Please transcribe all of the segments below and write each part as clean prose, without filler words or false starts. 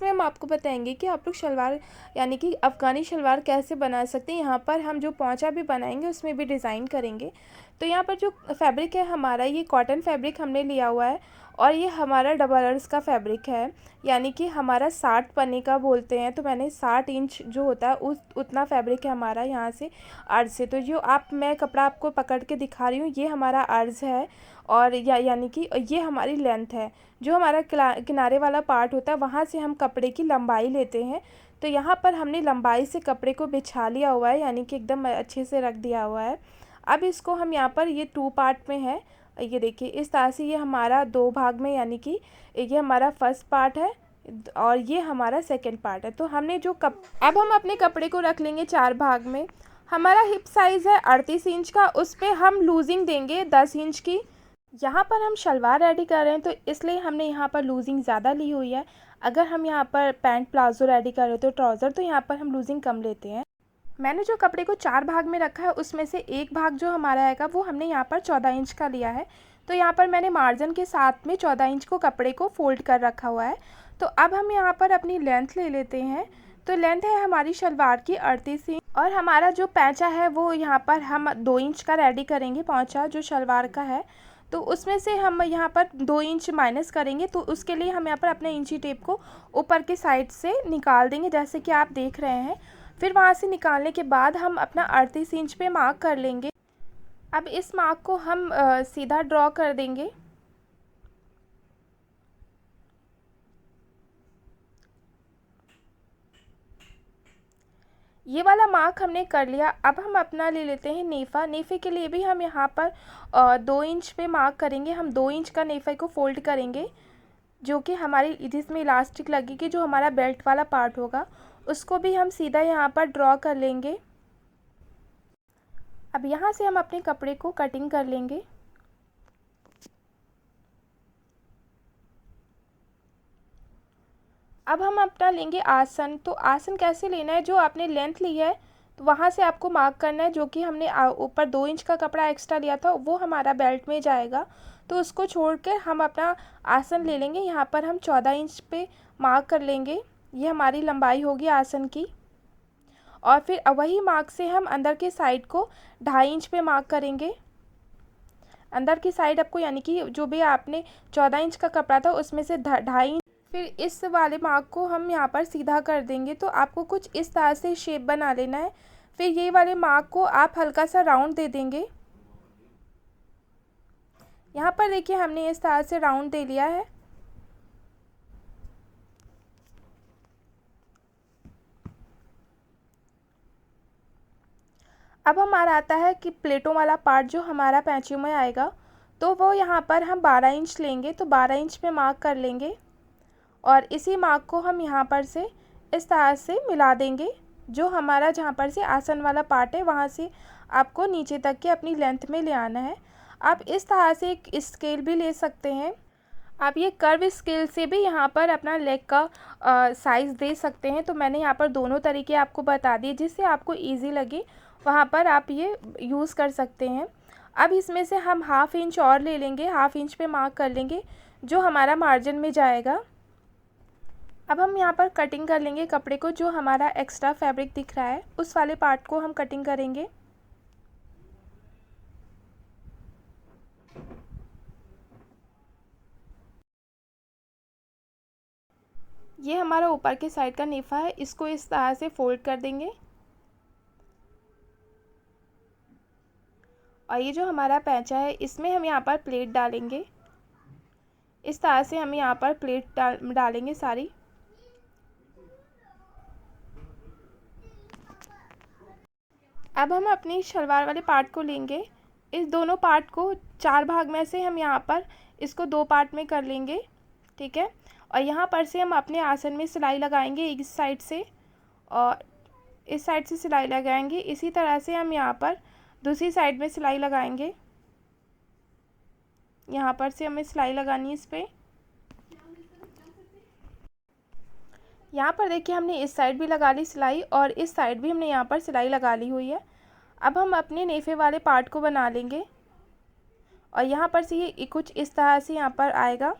इसमें हम आपको बताएंगे कि आप लोग शलवार यानी कि अफ़गानी शलवार कैसे बना सकते हैं। यहाँ पर हम जो पोंचा भी बनाएंगे उसमें भी डिज़ाइन करेंगे। तो यहाँ पर जो फैब्रिक है हमारा, ये कॉटन फैब्रिक हमने लिया हुआ है और ये हमारा डबल अर्ज का फैब्रिक है, यानी कि हमारा 60 पन्नी का बोलते हैं। तो मैंने 60 इंच जो होता है उतना फैब्रिक है हमारा यहाँ से अर्ज से। तो जो मैं कपड़ा आपको पकड़ के दिखा रही हूँ ये हमारा अर्ज है और यानी कि ये हमारी लेंथ है। जो हमारा किनारे वाला पार्ट होता है वहाँ से हम कपड़े की लंबाई लेते हैं। तो यहाँ पर हमने लंबाई से कपड़े को बिछा लिया हुआ है, यानी कि एकदम अच्छे से रख दिया हुआ है। अब इसको हम यहाँ पर, ये 2 पार्ट में है, ये देखिए इस तरह से ये हमारा 2 भाग में, यानी कि ये हमारा फर्स्ट पार्ट है और ये हमारा सेकंड पार्ट है। तो हमने जो अब हम अपने कपड़े को रख लेंगे 4 भाग में। हमारा हिप साइज़ है 38 इंच का, उस पर हम लूजिंग देंगे 10 इंच की। यहाँ पर हम शलवार रेडी कर रहे हैं तो इसलिए हमने यहाँ पर लूजिंग ज़्यादा ली हुई है। अगर हम यहाँ पर पैंट प्लाजो रेडी कर रहे हो तो ट्राउज़र, तो यहाँ पर हम लूजिंग कम लेते हैं। मैंने जो कपड़े को 4 भाग में रखा है उसमें से एक भाग जो हमारा आएगा वो हमने यहाँ पर 14 इंच का लिया है। तो यहाँ पर मैंने मार्जिन के साथ में 14 इंच को कपड़े को फोल्ड कर रखा हुआ है। तो अब हम यहाँ पर अपनी लेंथ ले लेते हैं। तो लेंथ है हमारी शलवार की 38 इंच और हमारा जो पैंचा है वो यहाँ पर हम 2 इंच का रेडी करेंगे, पौंचा जो शलवार का है। तो उसमें से हम यहाँ पर 2 इंच माइनस करेंगे। तो उसके लिए हम यहाँ पर अपने इंची टेप को ऊपर की साइड से निकाल देंगे, जैसे कि आप देख रहे हैं। फिर वहाँ से निकालने के बाद हम अपना 38 इंच पे मार्क कर लेंगे। अब इस मार्क को हम सीधा ड्रॉ कर देंगे। ये वाला मार्क हमने कर लिया। अब हम अपना ले लेते हैं नेफ़ा। नेफ़े के लिए भी हम यहाँ पर 2 इंच पे मार्क करेंगे। हम 2 इंच का नेफ़े को फोल्ड करेंगे, जो कि हमारी जिसमें इलास्टिक लगेगी, जो हमारा बेल्ट वाला पार्ट होगा उसको भी हम सीधा यहाँ पर ड्रॉ कर लेंगे। अब यहाँ से हम अपने कपड़े को कटिंग कर लेंगे। अब हम अपना लेंगे आसन। तो आसन कैसे लेना है, जो आपने लेंथ ली है तो वहाँ से आपको मार्क करना है। जो कि हमने ऊपर 2 इंच का कपड़ा एक्स्ट्रा लिया था वो हमारा बेल्ट में जाएगा, तो उसको छोड़कर हम अपना आसन ले लेंगे। यहाँ पर हम 14 इंच पे मार्क कर लेंगे, ये हमारी लंबाई होगी आसन की। और फिर वही मार्क से हम अंदर के साइड को 2.5 इंच पे मार्क करेंगे। अंदर की साइड आपको, यानी कि जो भी आपने 14 इंच का कपड़ा था उसमें से 2.5 इंच, फिर इस वाले मार्क को हम यहाँ पर सीधा कर देंगे। तो आपको कुछ इस तरह से शेप बना लेना है। फिर ये वाले मार्क को आप हल्का सा राउंड दे देंगे। यहाँ पर देखिए हमने इस तरह से राउंड दे लिया है। अब हमारा आता है कि प्लेटों वाला पार्ट जो हमारा पैंचों में आएगा, तो वो यहाँ पर हम 12 इंच लेंगे। तो 12 इंच पे मार्क कर लेंगे और इसी मार्क को हम यहाँ पर से इस तरह से मिला देंगे। जो हमारा जहाँ पर से आसन वाला पार्ट है वहाँ से आपको नीचे तक के अपनी लेंथ में ले आना है। आप इस तरह से एक स्केल भी ले सकते हैं। आप ये कर्व स्केल से भी यहाँ पर अपना लेग का साइज़ दे सकते हैं। तो मैंने यहाँ पर दोनों तरीके आपको बता दिए, जिससे आपको ईजी लगे वहाँ पर आप ये यूज़ कर सकते हैं। अब इसमें से हम 1/2 इंच और ले लेंगे, 1/2 इंच पे मार्क कर लेंगे, जो हमारा मार्जिन में जाएगा। अब हम यहाँ पर कटिंग कर लेंगे कपड़े को। जो हमारा एक्स्ट्रा फैब्रिक दिख रहा है उस वाले पार्ट को हम कटिंग करेंगे। ये हमारा ऊपर के साइड का नेफा है, इसको इस तरह से फोल्ड कर देंगे। और ये जो हमारा पैंचा है इसमें हम यहाँ पर प्लेट डालेंगे। इस तरह से हम यहाँ पर प्लेट डालेंगे सारी। अब हम अपनी शलवार वाले पार्ट को लेंगे। इस दोनों पार्ट को 4 भाग में से हम यहाँ पर इसको 2 पार्ट में कर लेंगे, ठीक है। और यहाँ पर से हम अपने आसन में सिलाई लगाएंगे इस साइड से और इस साइड से सिलाई लगाएंगे। इसी तरह से हम यहाँ पर दूसरी साइड में सिलाई लगाएंगे। यहाँ पर से हमें सिलाई लगानी है इस पर। यहाँ पर देखिए हमने इस साइड भी लगा ली सिलाई और इस साइड भी हमने यहाँ पर सिलाई लगा ली हुई है। अब हम अपने नेफे वाले पार्ट को बना लेंगे और यहाँ पर से ये कुछ इस तरह से यहाँ पर आएगा।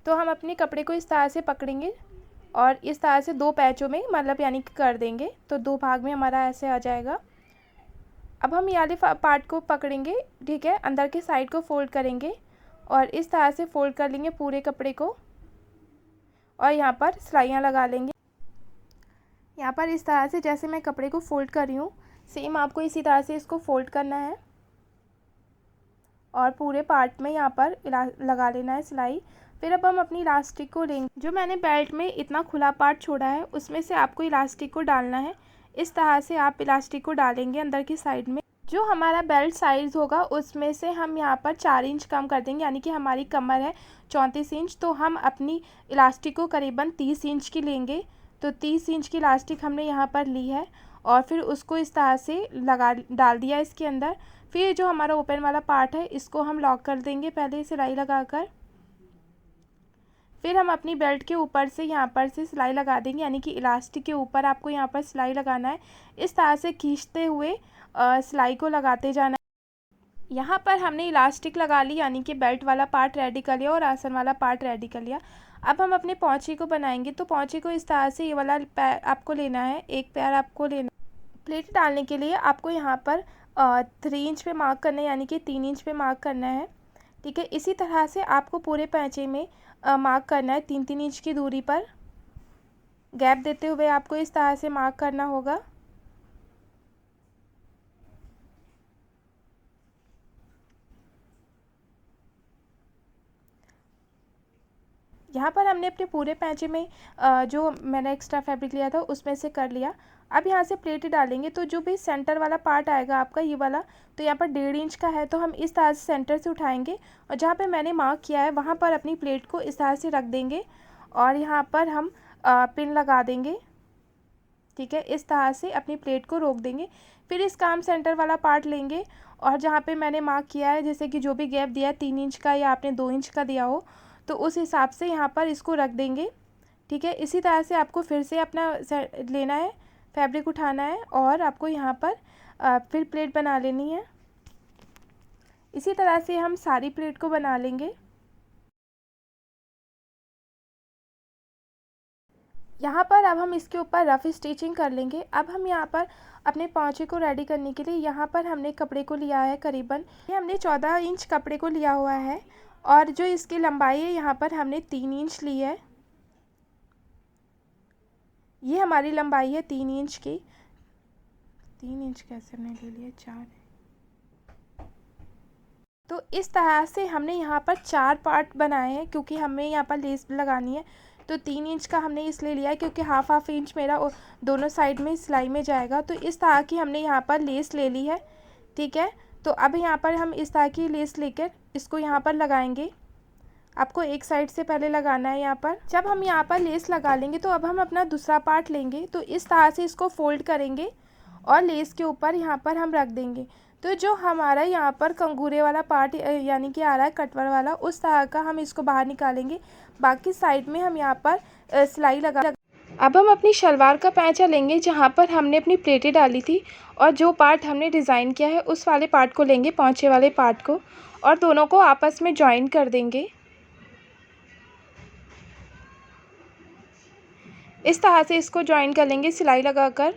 तो हम अपने कपड़े को इस तरह से पकड़ेंगे और इस तरह से 2 पैचों में मतलब यानी कि कर देंगे, तो 2 भाग में हमारा ऐसे आ जाएगा। अब हम ये वाले पार्ट को पकड़ेंगे, ठीक है, अंदर के साइड को फ़ोल्ड करेंगे और इस तरह से फ़ोल्ड कर लेंगे पूरे कपड़े को और यहाँ पर सिलाइयाँ लगा लेंगे। यहाँ पर इस तरह से जैसे मैं कपड़े को फ़ोल्ड कर रही हूँ, सेम आपको इसी तरह से इसको फ़ोल्ड करना है और पूरे पार्ट में यहाँ पर लगा लेना है सिलाई। फिर अब हम अपनी इलास्टिक को लेंगे, जो मैंने बेल्ट में इतना खुला पार्ट छोड़ा है उसमें से आपको इलास्टिक को डालना है। इस तरह से आप इलास्टिक को डालेंगे अंदर की साइड में। जो हमारा बेल्ट साइज़ होगा उसमें से हम यहाँ पर 4 इंच कम कर देंगे, यानी कि हमारी कमर है 34 इंच, तो हम अपनी इलास्टिक को करीबन 30 इंच की लेंगे। तो 30 इंच की इलास्टिक हमने यहाँ पर ली है और फिर उसको इस तरह से डाल दिया इसके अंदर। फिर जो हमारा ओपन वाला पार्ट है इसको हम लॉक कर देंगे पहले सिलाई लगाकर। फिर हम अपनी बेल्ट के ऊपर से यहाँ पर से सिलाई लगा देंगे, यानी कि इलास्टिक के ऊपर आपको यहाँ पर सिलाई लगाना है। इस तरह से खींचते हुए सिलाई को लगाते जाना है। यहाँ पर हमने इलास्टिक लगा ली, यानी कि बेल्ट वाला पार्ट रेडी कर लिया और आसन वाला पार्ट रेडी कर लिया। अब हम अपने पौंचे को बनाएंगे, तो पौंचे को इस तरह से ये वाला पैर आपको लेना है, एक पैर आपको लेना। प्लेट डालने के लिए आपको यहाँ पर 3 इंच पे मार्क करना है, यानी कि 3 इंच पे मार्क करना है, ठीक है। इसी तरह से आपको पूरे पैंचे में मार्क करना है 3-3 इंच की दूरी पर, गैप देते हुए आपको इस तरह से मार्क करना होगा। यहाँ पर हमने अपने पूरे पैंचे में जो मैंने एक्स्ट्रा फैब्रिक लिया था उसमें से कर लिया। अब यहाँ से प्लेट डालेंगे, तो जो भी सेंटर वाला पार्ट आएगा आपका ये वाला, तो यहाँ पर 1.5 इंच का है, तो हम इस तरह से सेंटर से उठाएंगे और जहाँ पे मैंने मार्क किया है वहाँ पर अपनी प्लेट को इस तरह से रख देंगे और यहाँ पर हम पिन लगा देंगे, ठीक है। इस तरह से अपनी प्लेट को रोक देंगे। फिर इस काम सेंटर वाला पार्ट लेंगे और जहाँ पे मैंने मार्क किया है, जैसे कि जो भी गैप दिया है 3 इंच का या आपने 2 इंच का दिया हो, तो उस हिसाब से यहाँ पर इसको रख देंगे, ठीक है। इसी तरह से आपको फिर से अपना लेना है, फैब्रिक उठाना है और आपको यहाँ पर फिर प्लेट बना लेनी है। इसी तरह से हम सारी प्लेट को बना लेंगे। यहाँ पर अब हम इसके ऊपर रफ़ स्टिचिंग कर लेंगे। अब हम यहाँ पर अपने पौंचे को रेडी करने के लिए यहाँ पर हमने कपड़े को लिया है करीबन, ये हमने 14 इंच कपड़े को लिया हुआ है और जो इसकी लंबाई है यहाँ पर हमने 3 इंच ली है। ये हमारी लंबाई है 3 इंच की। 3 इंच कैसे हमने ले लिया, 4। तो इस तरह से हमने यहाँ पर 4 पार्ट बनाए हैं, क्योंकि हमें यहाँ पर लेस लगानी है। तो 3 इंच का हमने इसलिए लिया है क्योंकि हाफ इंच मेरा दोनों साइड में सिलाई में जाएगा। तो इस तरह की हमने यहाँ पर लेस ले ली है, ठीक है। तो अब यहाँ पर हम इस तरह की लेस लेकर इसको यहाँ पर लगाएंगे। आपको एक साइड से पहले लगाना है यहाँ पर। जब हम यहाँ पर लेस लगा लेंगे तो अब हम अपना दूसरा पार्ट लेंगे, तो इस तरह से इसको फोल्ड करेंगे और लेस के ऊपर यहाँ पर हम रख देंगे। तो जो हमारा यहाँ पर कंगूरे वाला पार्ट यानी कि आ रहा है कटवर वाला, उस तरह का हम इसको बाहर निकालेंगे। बाकी साइड में हम यहाँ पर सिलाई लगा। अब हम अपनी शलवार का पैंचा लेंगे जहाँ पर हमने अपनी प्लेटें डाली थी और जो पार्ट हमने डिज़ाइन किया है उस वाले पार्ट को लेंगे, पौंचे वाले पार्ट को, और दोनों को आपस में जॉइन कर देंगे। इस तरह से इसको जॉइन कर लेंगे सिलाई लगाकर।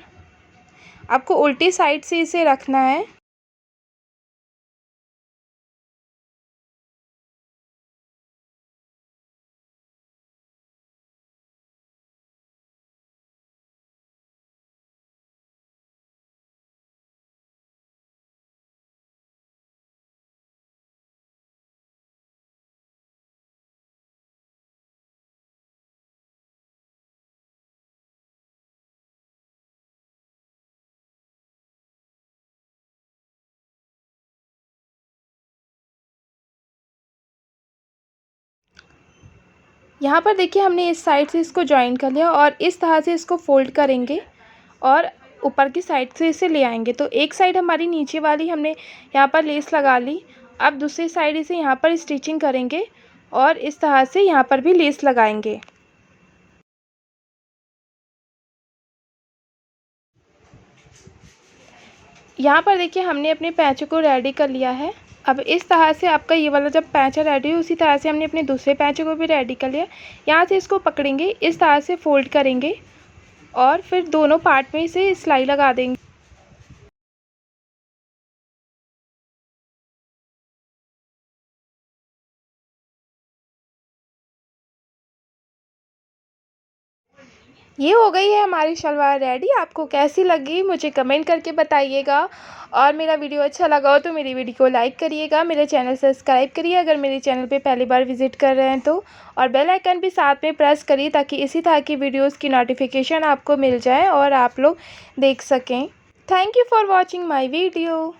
आपको उल्टी साइड से इसे रखना है। यहाँ पर देखिए हमने इस साइड से इसको जॉइन कर लिया और इस तरह से इसको फोल्ड करेंगे और ऊपर की साइड से इसे ले आएंगे। तो एक साइड हमारी नीचे वाली हमने यहाँ पर लेस लगा ली। अब दूसरी साइड इसे यहाँ पर स्टिचिंग करेंगे और इस तरह से यहाँ पर भी लेस लगाएंगे। यहाँ पर देखिए हमने अपने पैंचों को रेडी कर लिया है। अब इस तरह से आपका ये वाला जब पैंचा रेडी हो, उसी तरह से हमने अपने दूसरे पैंचे को भी रेडी कर लिया। यहाँ से इसको पकड़ेंगे, इस तरह से फोल्ड करेंगे और फिर दोनों पार्ट में से सिलाई लगा देंगे। ये हो गई है हमारी शलवार रेडी। आपको कैसी लगी मुझे कमेंट करके बताइएगा, और मेरा वीडियो अच्छा लगा हो तो मेरी वीडियो को लाइक करिएगा, मेरे चैनल सब्सक्राइब करिए अगर मेरे चैनल पे पहली बार विजिट कर रहे हैं तो, और बेल आइकन भी साथ में प्रेस करिए ताकि इसी तरह की वीडियोस की नोटिफिकेशन आपको मिल जाए और आप लोग देख सकें। Thank you for watching my video.